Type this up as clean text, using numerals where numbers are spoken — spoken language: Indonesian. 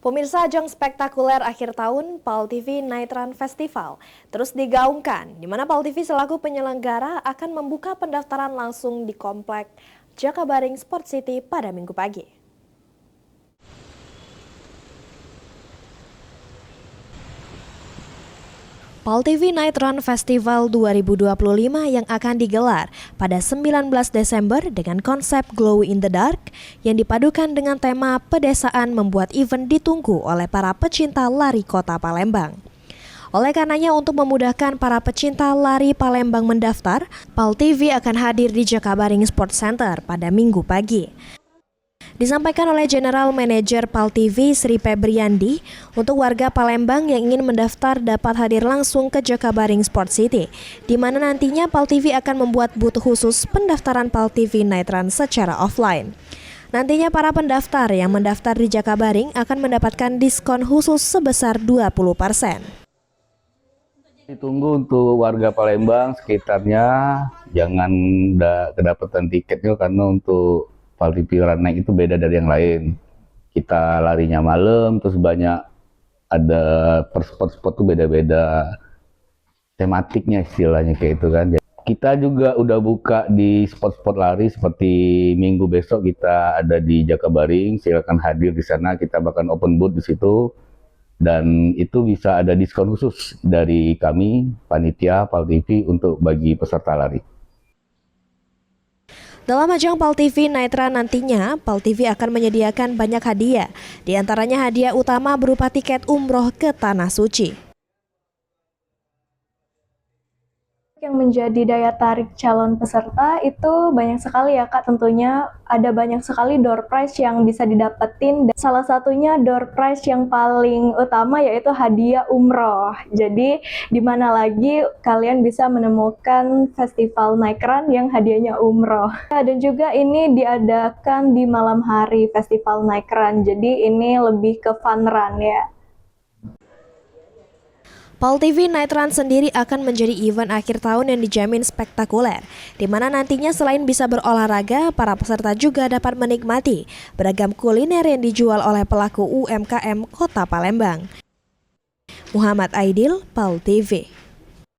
Pemirsa, ajang spektakuler akhir tahun PAL TV Night Run Festival terus digaungkan, di mana PAL TV selaku penyelenggara akan membuka pendaftaran langsung di Komplek Jakabaring Sport City pada Minggu pagi. PAL TV Night Run Festival 2025 yang akan digelar pada 19 Desember dengan konsep Glow in the Dark yang dipadukan dengan tema pedesaan membuat event ditunggu oleh para pecinta lari kota Palembang. Oleh karenanya, untuk memudahkan para pecinta lari Palembang mendaftar, PAL TV akan hadir di Jakabaring Sport Center pada Minggu pagi. Disampaikan oleh General Manager PAL TV Sri Febriandi, untuk warga Palembang yang ingin mendaftar dapat hadir langsung ke Jakabaring Sport City, di mana nantinya PAL TV akan membuat booth khusus pendaftaran PAL TV Night Run secara offline. Nantinya para pendaftar yang mendaftar di Jakabaring akan mendapatkan diskon khusus sebesar 20%. Ditunggu untuk warga Palembang sekitarnya, jangan kedapatan tiketnya karena untuk PAL TV Run Night itu beda dari yang lain. Kita larinya malam, terus banyak ada per spot-spot tuh beda-beda tematiknya istilahnya kayak itu kan. Kita juga udah buka di spot-spot lari seperti minggu besok kita ada di Jakabaring, silakan hadir di sana, kita bahkan open booth di situ. Dan itu bisa ada diskon khusus dari kami, panitia PAL TV untuk bagi peserta lari. Dalam ajang PAL TV Night Run nantinya, PAL TV akan menyediakan banyak hadiah, di antaranya hadiah utama berupa tiket umroh ke Tanah Suci. Yang menjadi daya tarik calon peserta itu banyak sekali ya Kak, tentunya ada banyak sekali door prize yang bisa didapetin. Dan salah satunya door prize yang paling utama yaitu hadiah umroh. Jadi di mana lagi kalian bisa menemukan festival Night Run yang hadiahnya umroh. Dan juga ini diadakan di malam hari festival Night Run, jadi ini lebih ke fun run ya. PAL TV Night Run sendiri akan menjadi event akhir tahun yang dijamin spektakuler, di mana nantinya selain bisa berolahraga, para peserta juga dapat menikmati beragam kuliner yang dijual oleh pelaku UMKM Kota Palembang. Muhammad Aidil, PAL TV.